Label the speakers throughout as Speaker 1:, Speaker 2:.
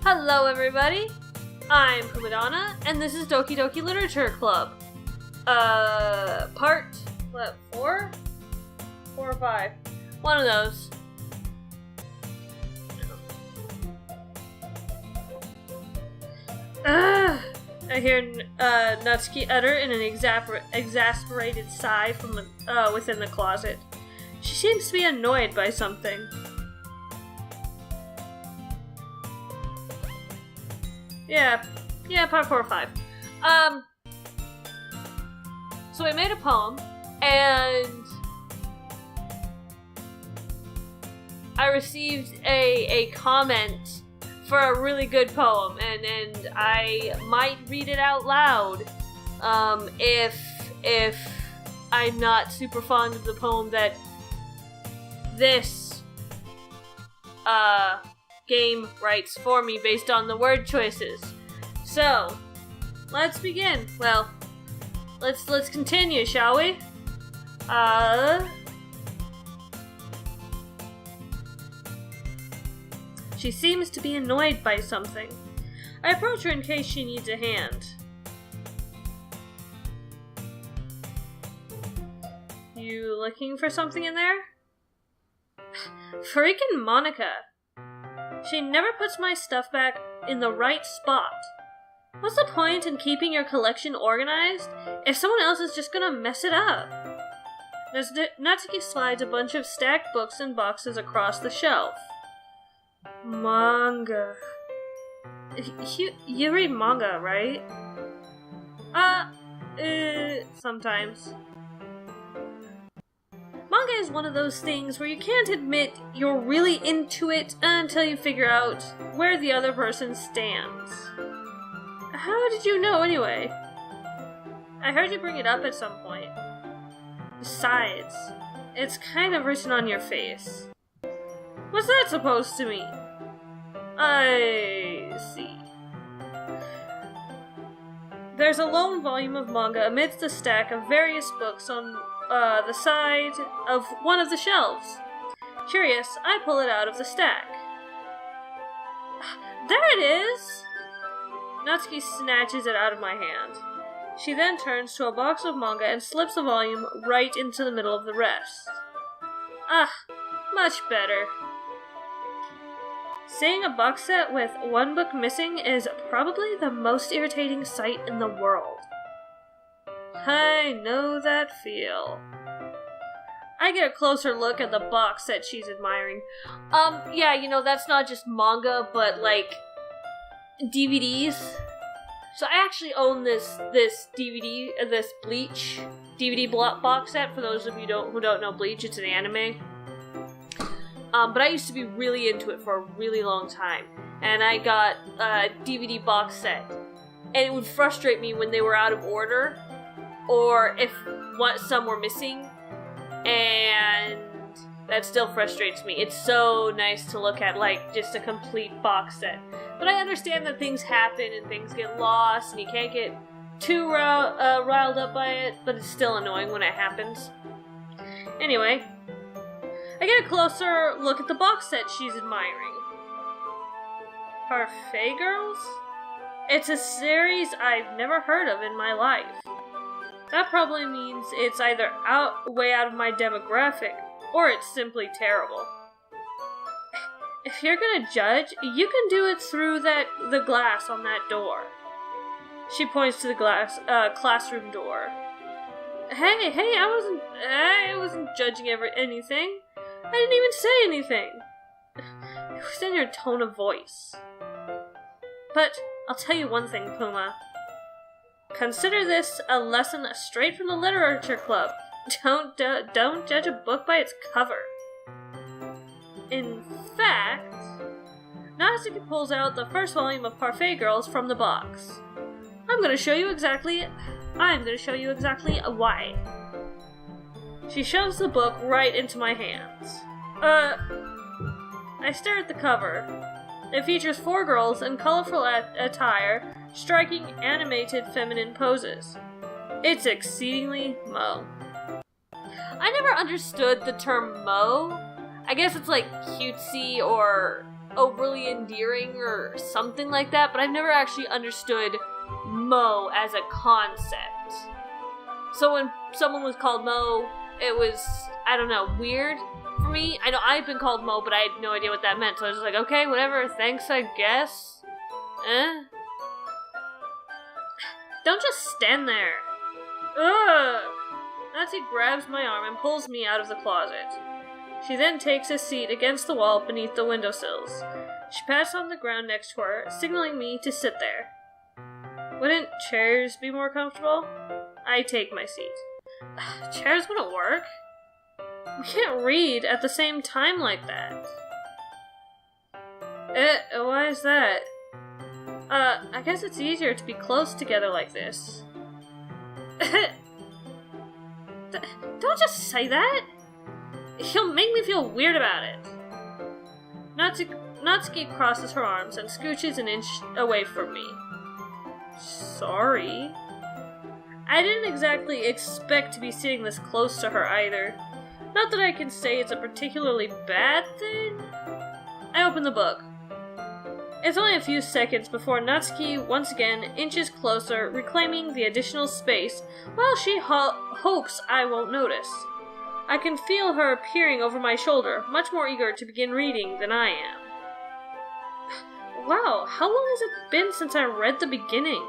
Speaker 1: Hello everybody, I'm Pumadonna, and this is Doki Doki Literature Club. Part, 4? 4 or 5? One of those. I hear Natsuki utter in an exasperated sigh from within the closet. She seems to be annoyed by something. Yeah, part 4 or 5. So I made a poem, and I received a comment for a really good poem, and I might read it out loud, if I'm not super fond of the poem that this, game writes for me based on the word choices. So, let's begin. Well, let's continue, shall we? She seems to be annoyed by something. I approach her in case she needs a hand. You looking for something in there? Freaking Monica. She never puts my stuff back in the right spot. What's the point in keeping your collection organized if someone else is just gonna mess it up? Natsuki slides a bunch of stacked books and boxes across the shelf. Manga. You read manga, right? Sometimes. Manga is one of those things where you can't admit you're really into it until you figure out where the other person stands. How did you know, anyway? I heard you bring it up at some point. Besides, it's kind of written on your face. What's that supposed to mean? I see. There's a lone volume of manga amidst a stack of various books on the side of one of the shelves. Curious, I pull it out of the stack. There it is! Natsuki snatches it out of my hand. She then turns to a box of manga and slips the volume right into the middle of the rest. Ah, much better. Seeing a box set with one book missing is probably the most irritating sight in the world. I know that feel. I get a closer look at the box set she's admiring. Yeah, that's not just manga, but like DVDs. So I actually own this DVD, this Bleach DVD box set. For those of you who don't know Bleach, it's an anime. But I used to be really into it for a really long time, and I got a DVD box set, and it would frustrate me when they were out of order, or if some were missing, and that still frustrates me. It's so nice to look at, like, just a complete box set. But I understand that things happen, and things get lost, and you can't get too riled up by it, but it's still annoying when it happens. Anyway, I get a closer look at the box set she's admiring. Parfait Girls? It's a series I've never heard of in my life. That probably means it's either way out of my demographic, or it's simply terrible. If you're gonna judge, you can do it through the glass on that door. She points to the classroom door. Hey, I wasn't judging anything. I didn't even say anything. It was in your tone of voice. But I'll tell you one thing, Puma. Consider this a lesson straight from the literature club. Don't judge a book by its cover. In fact, Natsuki pulls out the first volume of Parfait Girls from the box. I'm gonna show you exactly why. She shoves the book right into my hands. I stare at the cover. It features 4 girls in colorful attire, striking animated feminine poses. It's exceedingly mo. I never understood the term mo. I guess it's like cutesy or overly endearing or something like that, but I've never actually understood Mo as a concept. So when someone was called Mo, it was, I don't know, weird for me. I know I've been called Mo, but I had no idea what that meant, so I was just like, okay, whatever, thanks, I guess. Don't just stand there. Ugh! Natsuki grabs my arm and pulls me out of the closet. She then takes a seat against the wall beneath the windowsills. She pats on the ground next to her, signaling me to sit there. Wouldn't chairs be more comfortable? I take my seat. Chairs wouldn't work. We can't read at the same time like that. Why is that? I guess it's easier to be close together like this. Don't just say that! He'll make me feel weird about it. Natsuki crosses her arms and scooches an inch away from me. Sorry. I didn't exactly expect to be sitting this close to her either. Not that I can say it's a particularly bad thing. I open the book. It's only a few seconds before Natsuki once again inches closer, reclaiming the additional space, while she hopes I won't notice. I can feel her peering over my shoulder, much more eager to begin reading than I am. Wow, how long has it been since I read the beginning?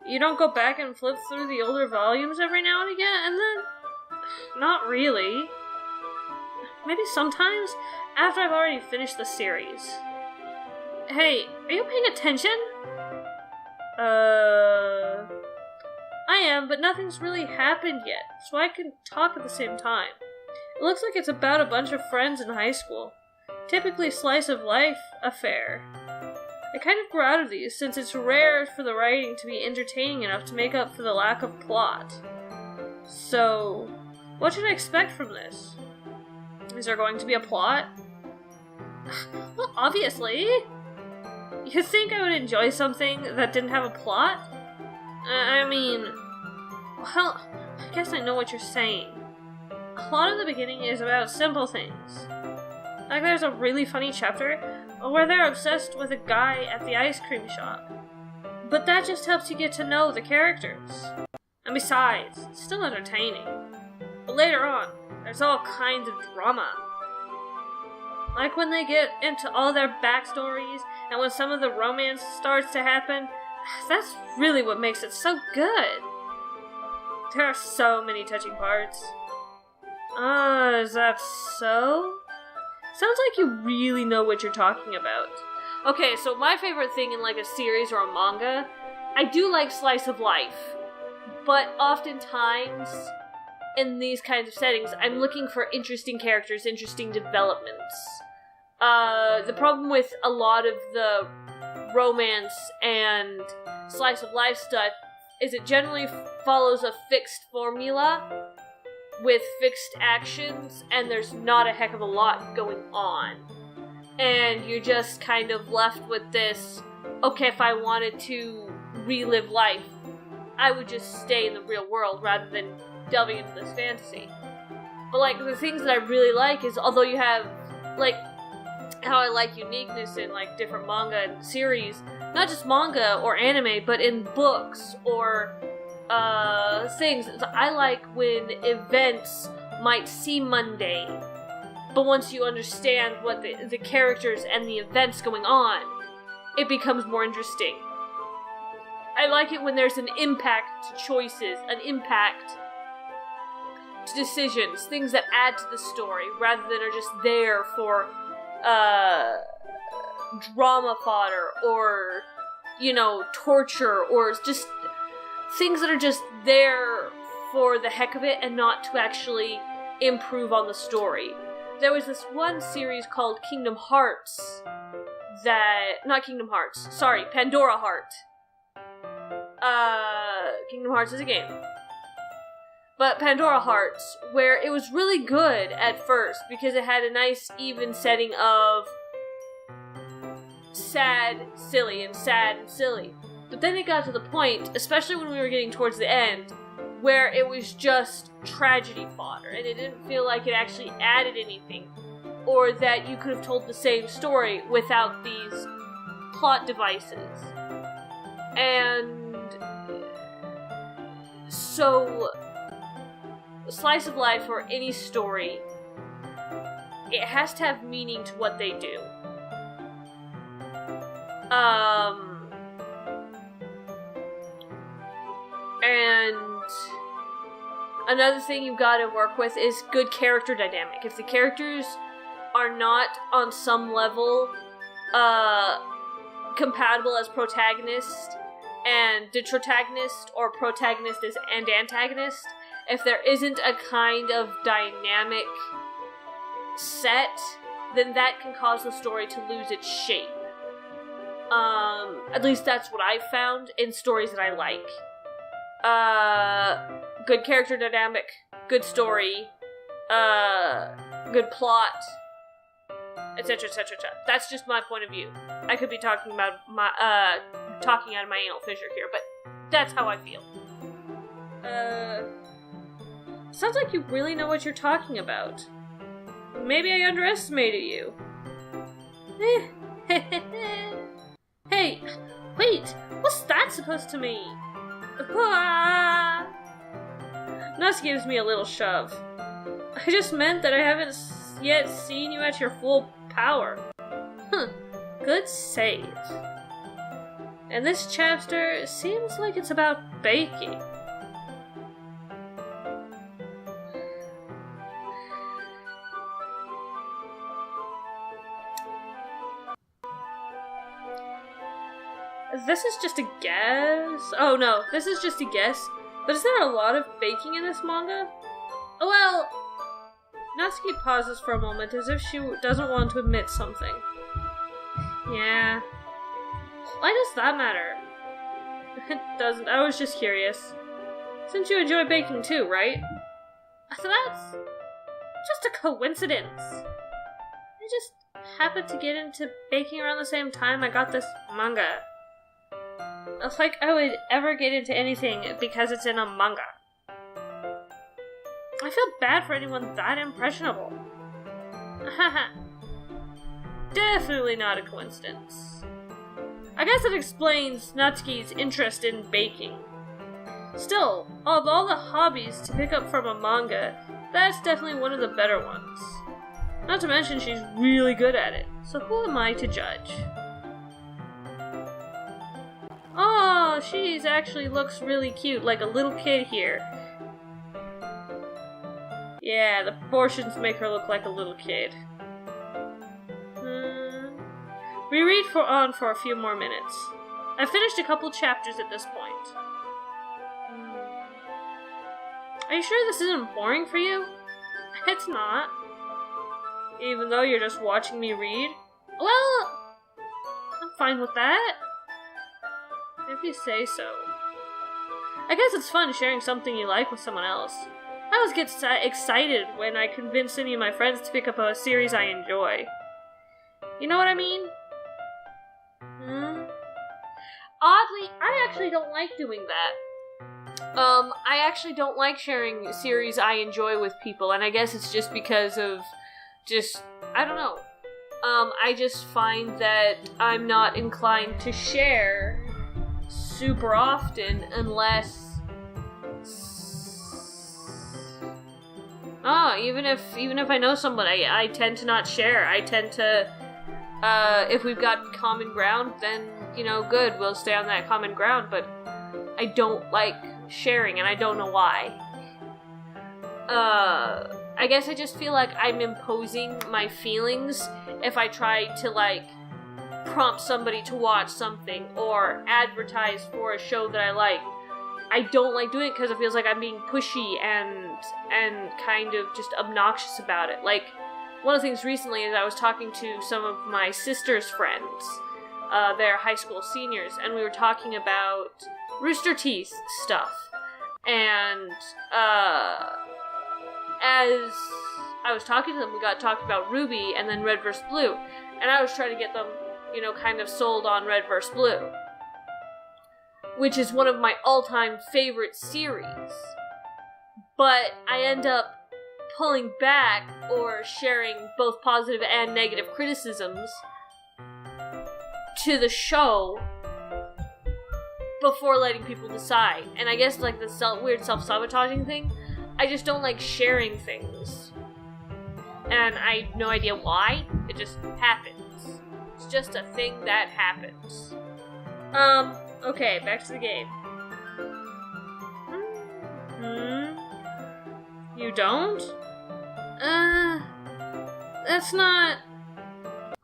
Speaker 1: You don't go back and flip through the older volumes every now and again, and then... Not really. Maybe sometimes, after I've already finished the series. Hey, are you paying attention? I am, but nothing's really happened yet, so I can talk at the same time. It looks like it's about a bunch of friends in high school. Typically slice of life affair. I kind of grew out of these, since it's rare for the writing to be entertaining enough to make up for the lack of plot. So, what should I expect from this? Is there going to be a plot? Well, obviously. You think I would enjoy something that didn't have a plot? I mean... Well, I guess I know what you're saying. A lot of the beginning is about simple things. Like there's a really funny chapter where they're obsessed with a guy at the ice cream shop. But that just helps you get to know the characters. And besides, it's still entertaining. But later on, there's all kinds of drama. Like when they get into all their backstories, and when some of the romance starts to happen, that's really what makes it so good. There are so many touching parts. Is that so? Sounds like you really know what you're talking about. Okay, so my favorite thing in like a series or a manga, I do like slice of life, but oftentimes in these kinds of settings, I'm looking for interesting characters, interesting developments. The problem with a lot of the romance and slice of life stuff is it generally follows a fixed formula with fixed actions, and there's not a heck of a lot going on. And you're just kind of left with this, okay, if I wanted to relive life, I would just stay in the real world rather than delving into this fantasy. But like, the things that I really like is, although you have, like, how I like uniqueness in like different manga and series, not just manga or anime, but in books or things. I like when events might seem mundane, but once you understand what the characters and the events going on, it becomes more interesting. I like it when there's an impact to choices, an impact to decisions, things that add to the story, rather than are just there for drama fodder, or, you know, torture, or just things that are just there for the heck of it and not to actually improve on the story. There was this one series called Kingdom Hearts Pandora Heart. Kingdom Hearts is a game. But Pandora Hearts, where it was really good at first because it had a nice even setting of sad, silly, and sad and silly. But then it got to the point, especially when we were getting towards the end, where it was just tragedy fodder, and it didn't feel like it actually added anything. or that you could have told the same story without these plot devices. And so, slice of life or any story, it has to have meaning to what they do. And another thing you've got to work with is good character dynamic. If the characters are not on some level compatible as protagonist and detrotagonist, or protagonist and antagonist, if there isn't a kind of dynamic set, then that can cause the story to lose its shape. At least that's what I've found in stories that I like. Good character dynamic, good story, good plot, etc., etc., etc. That's just my point of view. I could be talking out of my anal fissure here, but that's how I feel. Sounds like you really know what you're talking about. Maybe I underestimated you. Hey, wait, what's that supposed to mean? Nuss gives me a little shove. I just meant that I haven't yet seen you at your full power. Good save. And this chapter seems like it's about baking. This is just a guess? Oh no, this is just a guess. But is there a lot of baking in this manga? Well, Natsuki pauses for a moment as if she doesn't want to admit something. Yeah. Why does that matter? It doesn't. I was just curious. Since you enjoy baking too, right? So that's just a coincidence. I just happened to get into baking around the same time I got this manga. It's like I would ever get into anything because it's in a manga. I feel bad for anyone that impressionable. Haha. Definitely not a coincidence. I guess it explains Natsuki's interest in baking. Still, of all the hobbies to pick up from a manga, that's definitely one of the better ones. Not to mention she's really good at it, so who am I to judge? Oh, she's actually looks really cute, like a little kid here. Yeah, the proportions make her look like a little kid. We read on for a few more minutes. I finished a couple chapters at this point. Are you sure this isn't boring for you? It's not. Even though you're just watching me read? Well, I'm fine with that. If you say so. I guess it's fun sharing something you like with someone else. I always get excited when I convince any of my friends to pick up a series I enjoy. You know what I mean? Oddly, I actually don't like doing that. I actually don't like sharing series I enjoy with people, and I guess it's just because of I don't know. I just find that I'm not inclined to share super often unless even if I know somebody, I tend to not share. I tend to if we've got common ground, then good, we'll stay on that common ground, but I don't like sharing, and I don't know why. I guess I just feel like I'm imposing my feelings if I try to prompt somebody to watch something or advertise for a show that I like. I don't like doing it because it feels like I'm being pushy and kind of just obnoxious about it. Like, one of the things recently is I was talking to some of my sister's friends. They're high school seniors, and we were talking about Rooster Teeth stuff. And as I was talking to them, we got talking about Ruby and then Red vs. Blue. And I was trying to get them, kind of sold on Red vs. Blue, which is one of my all-time favorite series. But I end up pulling back or sharing both positive and negative criticisms to the show before letting people decide. And I guess like the weird self-sabotaging thing, I just don't like sharing things. And I have no idea why. It just happens. It's just a thing that happens. Okay, back to the game. You don't? That's not...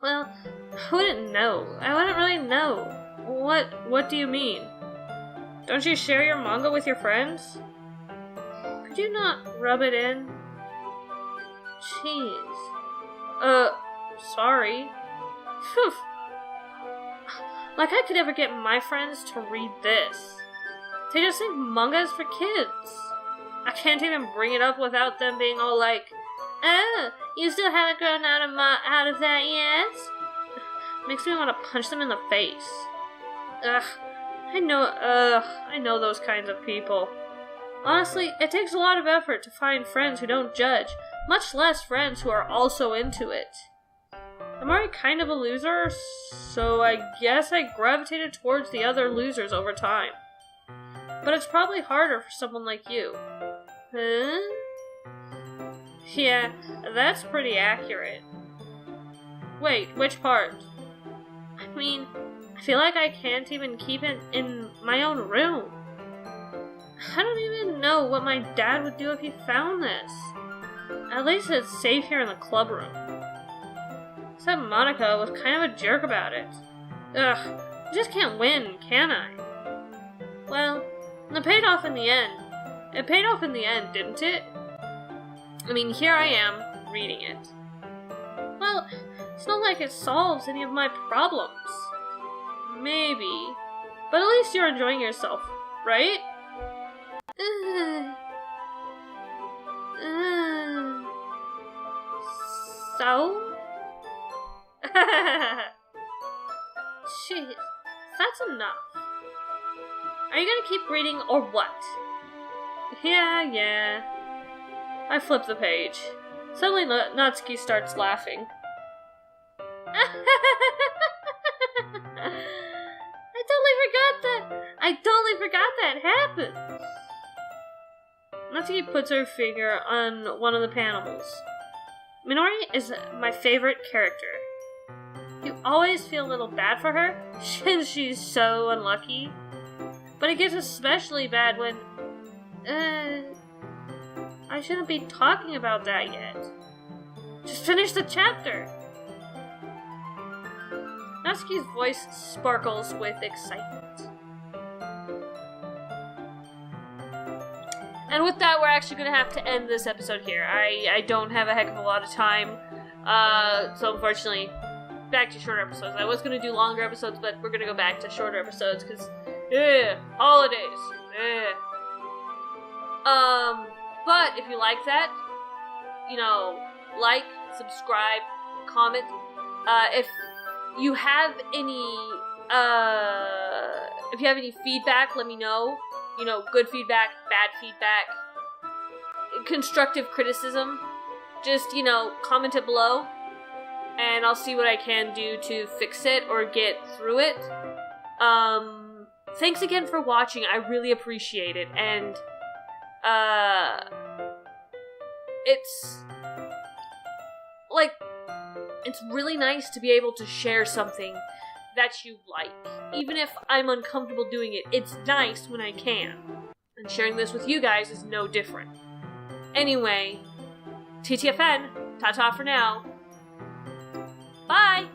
Speaker 1: Well, I wouldn't know. I wouldn't really know. What do you mean? Don't you share your manga with your friends? Could you not rub it in? Jeez. Sorry. Phew. Like I could ever get my friends to read this. They just think manga is for kids. I can't even bring it up without them being all like, "Oh, you still haven't grown out of that yet?" Makes me want to punch them in the face. I know those kinds of people. Honestly, it takes a lot of effort to find friends who don't judge, much less friends who are also into it. I'm already kind of a loser, so I guess I gravitated towards the other losers over time. But it's probably harder for someone like you. Huh? Yeah, that's pretty accurate. Wait, which part? I mean, I feel like I can't even keep it in my own room. I don't even know what my dad would do if he found this. At least it's safe here in the club room. Except Monica was kind of a jerk about it. Ugh, I just can't win, can I? Well, it paid off in the end. It paid off in the end, didn't it? I mean, here I am, reading it. Well, it's not like it solves any of my problems. Maybe. But at least you're enjoying yourself, right? So? Jeez, that's enough. Are you gonna keep reading or what? Yeah. I flip the page. Suddenly Natsuki starts laughing. I totally forgot that happened. Natsuki puts her finger on one of the panels. Minori is my favorite character. You always feel a little bad for her, since she's so unlucky. But it gets especially bad when... I shouldn't be talking about that yet. Just finish the chapter! Natsuki's voice sparkles with excitement. And with that, we're actually going to have to end this episode here. I don't have a heck of a lot of time, so unfortunately, back to shorter episodes. I was going to do longer episodes, but we're going to go back to shorter episodes, because, holidays, but if you like that, like, subscribe, comment. If you have any feedback, let me know. Good feedback, bad feedback, constructive criticism. Just, comment it below, and I'll see what I can do to fix it or get through it. Thanks again for watching. I really appreciate it, and, it's really nice to be able to share something that you like. Even if I'm uncomfortable doing it, it's nice when I can. And sharing this with you guys is no different. Anyway, TTFN, ta-ta for now. Bye!